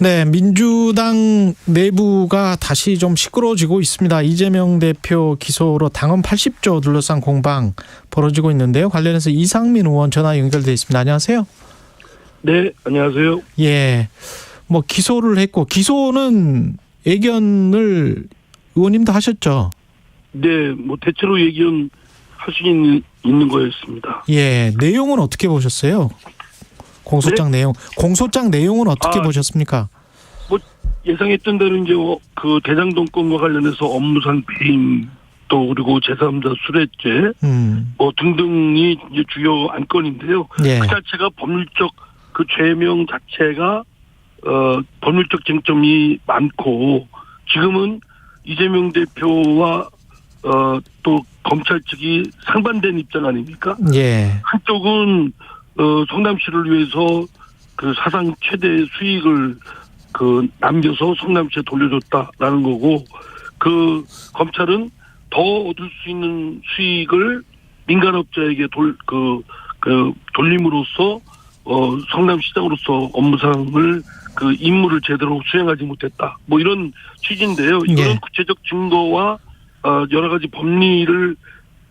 네, 민주당 내부가 다시 좀 시끄러워지고 있습니다. 이재명 대표 기소로 당원 80조 둘러싼 공방 벌어지고 있는데요. 관련해서 이상민 의원 전화 연결돼 있습니다. 안녕하세요. 네, 안녕하세요. 예, 뭐 기소를 했고 기소는 예견을 의원님도 하셨죠? 네, 뭐 대체로 예견 할 수 있는 거였습니다. 예, 내용은 어떻게 보셨어요? 공소장 내용, 공소장 내용은 어떻게 보셨습니까? 뭐 예상했던 대로 이제 그 대장동 건과 관련해서 업무상 배임 또 그리고 제3자 수뢰죄 뭐 등등이 이제 주요 안건인데요. 예. 그 자체가 법률적 그 죄명 자체가 법률적 쟁점이 많고 지금은 이재명 대표와 또 검찰 측이 상반된 입장 아닙니까? 예. 한쪽은 성남시를 위해서 그 사상 최대 수익을 그 남겨서 성남시에 돌려줬다라는 거고 그 검찰은 더 얻을 수 있는 수익을 민간업자에게 돌림으로써 성남시장으로서 업무상을 그 임무를 제대로 수행하지 못했다. 뭐 이런 취지인데요. 이거는 예. 구체적 증거와 여러 가지 법리를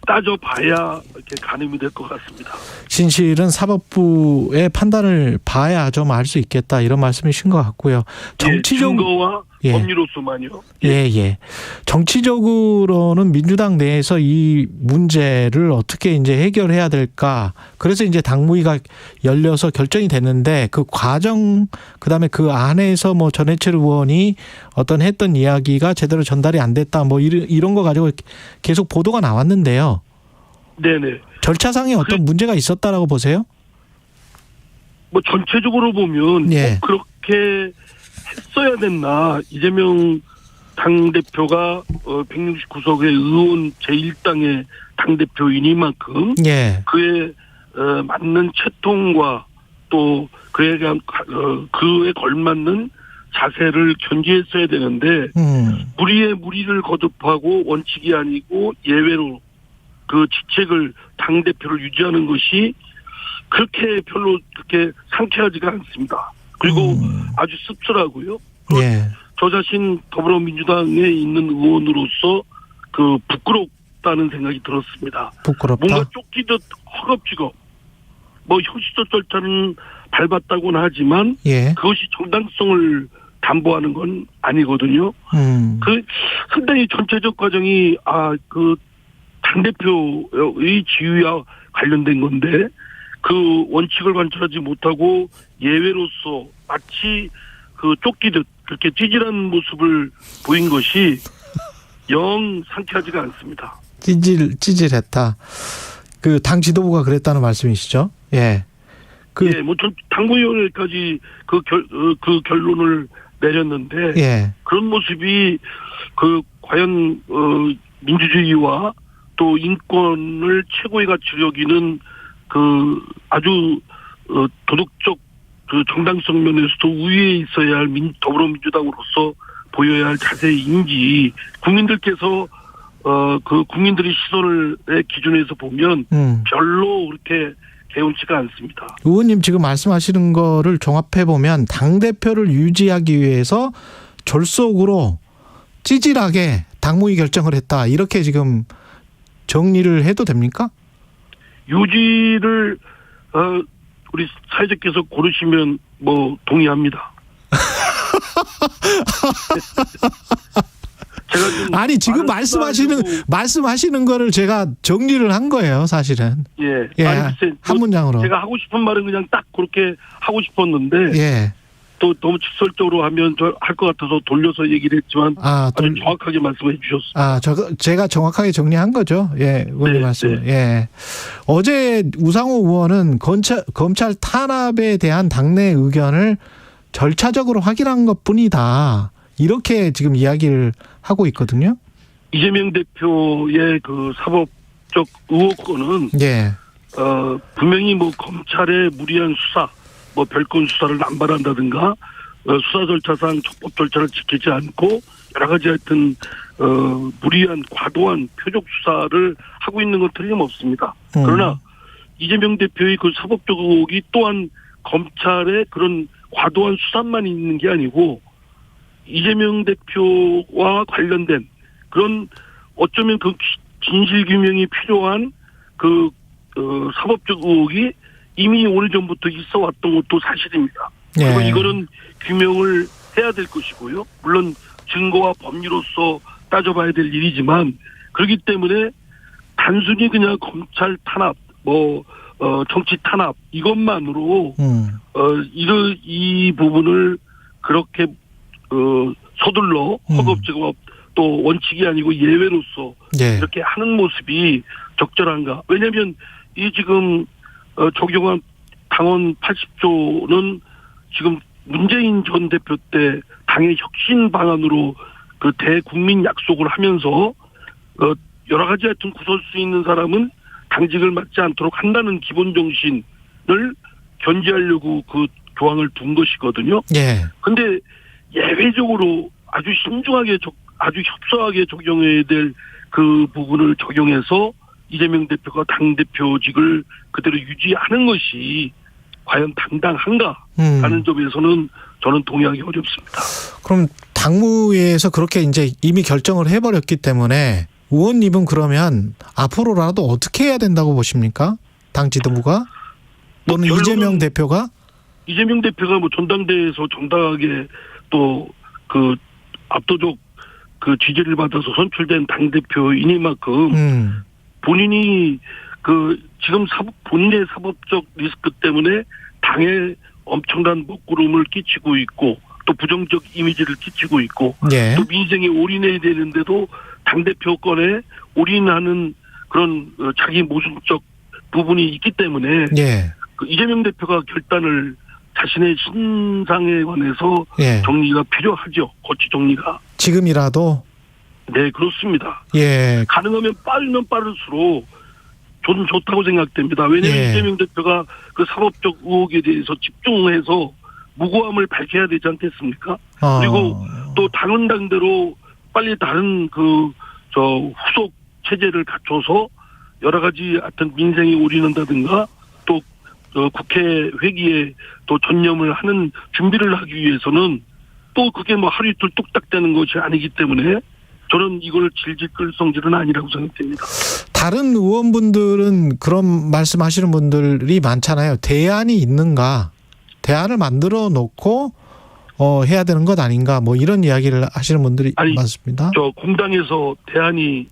따져봐야 이렇게 가늠이 될 것 같습니다. 진실은 사법부의 판단을 봐야 좀 알 수 있겠다 이런 말씀이신 것 같고요. 정치적 증거와 법리로서만요. 예. 정치적으로는 민주당 내에서 이 문제를 어떻게 이제 해결해야 될까? 그래서 이제 당무위가 열려서 결정이 됐는데 그 과정 그다음에 그 안에서 뭐 전해철 의원이 어떤 했던 이야기가 제대로 전달이 안 됐다. 뭐 이런 거 가지고 계속 보도가 나왔는데요. 네네. 절차상에 어떤 문제가 있었다라고 보세요? 뭐 전체적으로 보면 예. 그렇게 했어야 됐나. 이재명 당대표가 169석의 의원 제1당의 당대표이니만큼 예. 그에 맞는 채통과 또 그에 걸맞는 자세를 견지했어야 되는데 무리에 무리를 거듭하고 원칙이 아니고 예외로 그 직책을 당대표를 유지하는 것이 그렇게 별로 그렇게 상쾌하지가 않습니다. 그리고 아주 씁쓸하고요. 예. 저 자신 더불어민주당에 있는 의원으로서 그 부끄럽다는 생각이 들었습니다. 부끄럽다. 뭔가 쫓기듯 허겁지겁 뭐 형식적 절차는 밟았다고는 하지만 예. 그것이 정당성을 담보하는 건 아니거든요. 그 상당히 전체적 과정이 그 당대표의 지위와 관련된 건데 그 원칙을 관철하지 못하고 예외로서 마치 그 쫓기듯 그렇게 찌질한 모습을 보인 것이 영 상쾌하지가 않습니다. 찌질했다. 그 당 지도부가 그랬다는 말씀이시죠? 예. 뭐 전 당무위원회까지 그 결론을 내렸는데 예. 그런 모습이 그 과연 민주주의와 또 인권을 최고의 가치로 여기는 그 아주 도덕적 그 정당성 면에서도 우위에 있어야 할 더불어민주당으로서 보여야 할 자세인지 국민들께서 그 국민들의 시선의 기준에서 보면 별로 그렇게 개운치가 않습니다. 의원님 지금 말씀하시는 거를 종합해 보면 당대표를 유지하기 위해서 졸속으로 찌질하게 당무위 결정을 했다. 이렇게 지금 정리를 해도 됩니까? 유지를 우리 사회자께서 고르시면 뭐 동의합니다. 제가 아니 지금 말씀하시는 거를 제가 정리를 한 거예요, 사실은. 예. 한 문장으로. 제가 하고 싶은 말은 그냥 딱 그렇게 하고 싶었는데. 예. 또 너무 직설적으로 하면 할 것 같아서 돌려서 얘기를 했지만 아주 정확하게 말씀해 주셨습니다. 제가 정확하게 정리한 거죠. 예, 의원님 말씀. 예. 어제 우상호 의원은 검찰 탄압에 대한 당내 의견을 절차적으로 확인한 것뿐이다. 이렇게 지금 이야기를 하고 있거든요. 이재명 대표의 그 사법적 의혹권은 분명히 뭐 검찰의 무리한 수사 뭐 별건 수사를 남발한다든가 수사 절차상 적법 절차를 지키지 않고 여러 가지 하여튼 무리한 과도한 표적 수사를 하고 있는 건 틀림없습니다. 그러나 이재명 대표의 그 사법적 의혹이 또한 검찰의 그런 과도한 수사만 있는 게 아니고 이재명 대표와 관련된 그런 어쩌면 그 진실 규명이 필요한 그 사법적 의혹이 이미 오래전부터 있어 왔던 것도 사실입니다. 그리고 이거는 규명을 해야 될 것이고요. 물론 증거와 법리로서 따져봐야 될 일이지만 그렇기 때문에 단순히 그냥 검찰 탄압, 정치 탄압 이것만으로 이 부분을 그렇게 서둘러 허겁지겁 또 원칙이 아니고 예외로서 이렇게 하는 모습이 적절한가? 왜냐하면 이 지금 적용한 당원 80조는 지금 문재인 전 대표 때 당의 혁신 방안으로 그 대국민 약속을 하면서 여러 가지 하여튼 구설수 있는 사람은 당직을 맡지 않도록 한다는 기본 정신을 견지하려고 그 조항을 둔 것이거든요. 근데 예외적으로 아주 신중하게 아주 협소하게 적용해야 될 그 부분을 적용해서 이재명 대표가 당대표직을 그대로 유지하는 것이 과연 당당한가 하는 점에서는 저는 동의하기 어렵습니다. 그럼 당무회에서 그렇게 이제 이미 결정을 해버렸기 때문에 의원님은 그러면 앞으로라도 어떻게 해야 된다고 보십니까? 당 지도부가? 또는 이재명 대표가? 이재명 대표가 전당대회에서 정당하게 또 그 압도적 그 지지를 받아서 선출된 당대표이니만큼 본인이 지금 본인의 사법적 리스크 때문에 당에 엄청난 먹구름을 끼치고 있고 또 부정적 이미지를 끼치고 있고 또 민생에 올인해야 되는데도 당대표권에 올인하는 그런 자기 모순적 부분이 있기 때문에 그 이재명 대표가 결단을 자신의 신상에 관해서 정리가 필요하죠. 거치 정리가. 지금이라도? 네, 그렇습니다. 가능하면 빠르면 빠를수록 저는 좋다고 생각됩니다. 왜냐하면 이재명 대표가 그 사법적 의혹에 대해서 집중해서 무고함을 밝혀야 되지 않겠습니까? 그리고 또 당은 당대로 빨리 다른 후속 체제를 갖춰서 여러 가지 하여튼 민생에 올인한다든가 또 국회 회기에 또 전념을 하는 준비를 하기 위해서는 또 그게 하루 이틀 뚝딱 되는 것이 아니기 때문에 저는 이걸 질질 끌 성질은 아니라고 생각됩니다. 다른 의원분들은 그런 말씀하시는 분들이 많잖아요. 대안이 있는가? 대안을 만들어 놓고 해야 되는 것 아닌가? 이런 이야기를 하시는 분들이 많습니다. 공당에서 대안이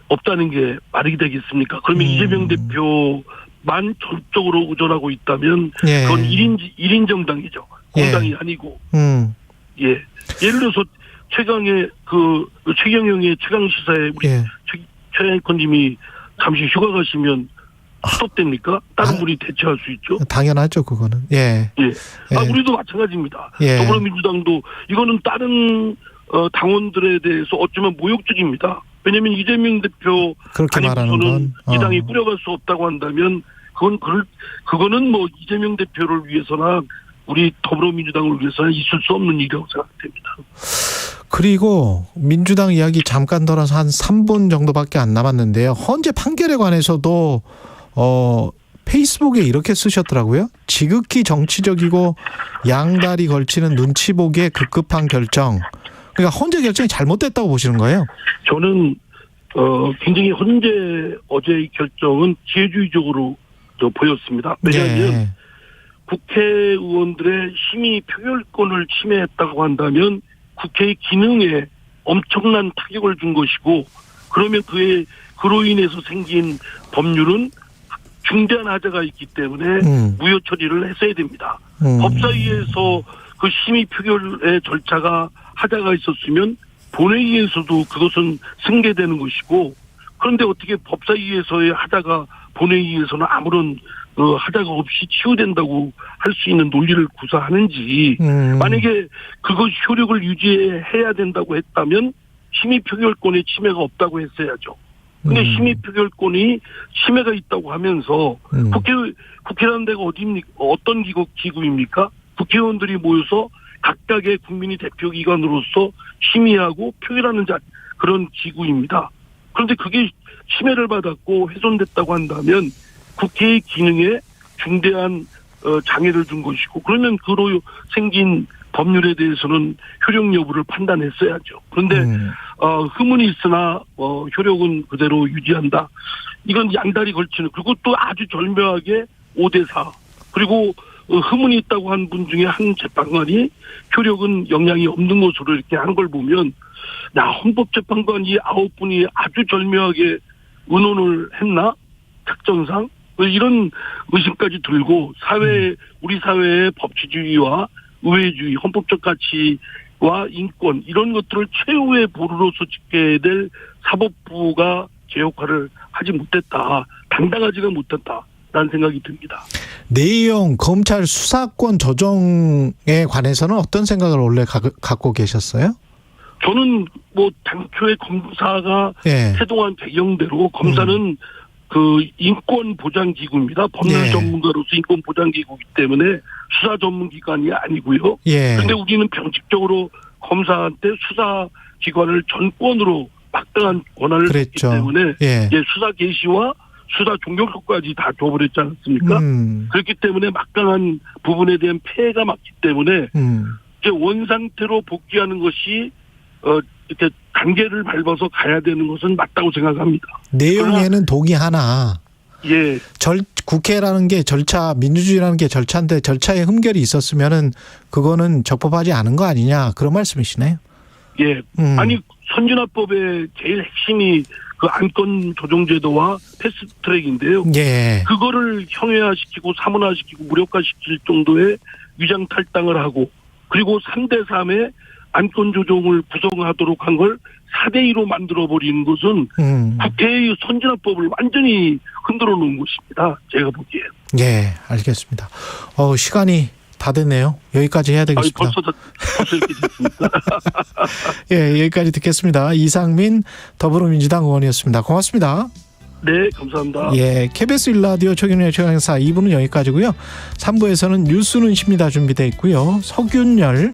없다는 게 말이 되겠습니까? 그러면 이재명 대표만 전적으로 의존하고 있다면 그건 1인 정당이죠. 공당이 아니고. 예를 들어서 최경영의 최강시사에 우리 최 앵커님이 잠시 휴가 가시면 스톱됩니까? 다른 분이 대체할 수 있죠. 당연하죠, 그거는. 우리도 마찬가지입니다. 더불어민주당도 이거는 다른 당원들에 대해서 어쩌면 모욕적입니다. 왜냐하면 이재명 대표 그렇게 말하는 건 이 당이 꾸려갈 수 없다고 한다면 그거는 이재명 대표를 위해서나 우리 더불어민주당을 위해서는 있을 수 없는 일이라고 생각됩니다. 그리고 민주당 이야기 잠깐 돌아서 한 3분 정도밖에 안 남았는데요. 헌재 판결에 관해서도 페이스북에 이렇게 쓰셨더라고요. 지극히 정치적이고 양다리 걸치는 눈치 보기에 급급한 결정. 그러니까 헌재 결정이 잘못됐다고 보시는 거예요? 저는 굉장히 어제의 결정은 기회주의적으로 보였습니다. 왜냐하면 국회의원들의 심의 표결권을 침해했다고 한다면 국회의 기능에 엄청난 타격을 준 것이고 그러면 그로 인해서 생긴 법률은 중대한 하자가 있기 때문에 무효 처리를 했어야 됩니다. 법사위에서 그 심의 표결의 절차가 하자가 있었으면 본회의에서도 그것은 승계되는 것이고 그런데 어떻게 법사위에서의 하자가 본회의에서는 아무런 하자가 없이 치유된다고 할 수 있는 논리를 구사하는지 만약에 그것 효력을 유지해야 된다고 했다면 심의 표결권의 침해가 없다고 했어야죠. 근데 심의 표결권이 침해가 있다고 하면서 국회라는 데가 어떤 기구입니까? 국회의원들이 모여서 각각의 국민이 대표기관으로서 심의하고 표결하는 그런 기구입니다. 그런데 그게 침해를 받았고 훼손됐다고 한다면 국회의 기능에 중대한 장애를 준 것이고 그러면 그로 생긴 법률에 대해서는 효력 여부를 판단했어야죠. 그런데 흐문이 있으나 효력은 그대로 유지한다. 이건 양다리 걸치는 그리고 또 아주 절묘하게 5대4 그리고 흐문이 있다고 한 분 중에 한 재판관이 효력은 영향이 없는 것으로 이렇게 한 걸 보면 헌법재판관이 9분이 아주 절묘하게 의논을 했나? 특정상? 이런 의심까지 들고 우리 사회의 법치주의와 의회주의, 헌법적 가치와 인권 이런 것들을 최후의 보루로서 지켜야 될 사법부가 제 역할을 하지 못했다. 당당하지가 못했다라는 생각이 듭니다. 내용 검찰 수사권 조정에 관해서는 어떤 생각을 원래 갖고 계셨어요? 저는 당초에 검사가 태동한 배경대로 검사는 그 인권 보장 기구입니다. 법률 전문가로서 인권 보장 기구이기 때문에 수사 전문 기관이 아니고요. 그런데 우리는 병칙적으로 검사한테 수사 기관을 전권으로 막강한 권한을 줬기 때문에 수사 개시와 수사 종결권까지 다 줘버렸지 않습니까? 그렇기 때문에 막강한 부분에 대한 폐해가 맞기 때문에 이제 원 상태로 복귀하는 것이 이렇게 단계를 밟아서 가야 되는 것은 맞다고 생각합니다. 내용에는 동의하나. 국회라는 게 절차, 민주주의라는 게 절차인데 절차에 흠결이 있었으면은 그거는 적법하지 않은 거 아니냐 그런 말씀이시네요. 아니 선진화법의 제일 핵심이 그 안건 조정제도와 패스트트랙인데요. 그거를 형해화시키고 사문화시키고 무력화시킬 정도의 위장 탈당을 하고 그리고 3대3의 안건 조정을 구성하도록 한 걸 4대2로 만들어버리는 것은 국회의 선진화법을 완전히 흔들어 놓은 것입니다. 제가 보기에. 알겠습니다. 시간이 다 됐네요. 여기까지 해야 되겠습니다. 벌써 이렇게 됐습니까? 여기까지 듣겠습니다. 이상민 더불어민주당 의원이었습니다. 고맙습니다. 네, 감사합니다. KBS 1라디오 최경영의 최강사 2부는 여기까지고요. 3부에서는 뉴스는 십니다 준비되어 있고요. 석윤열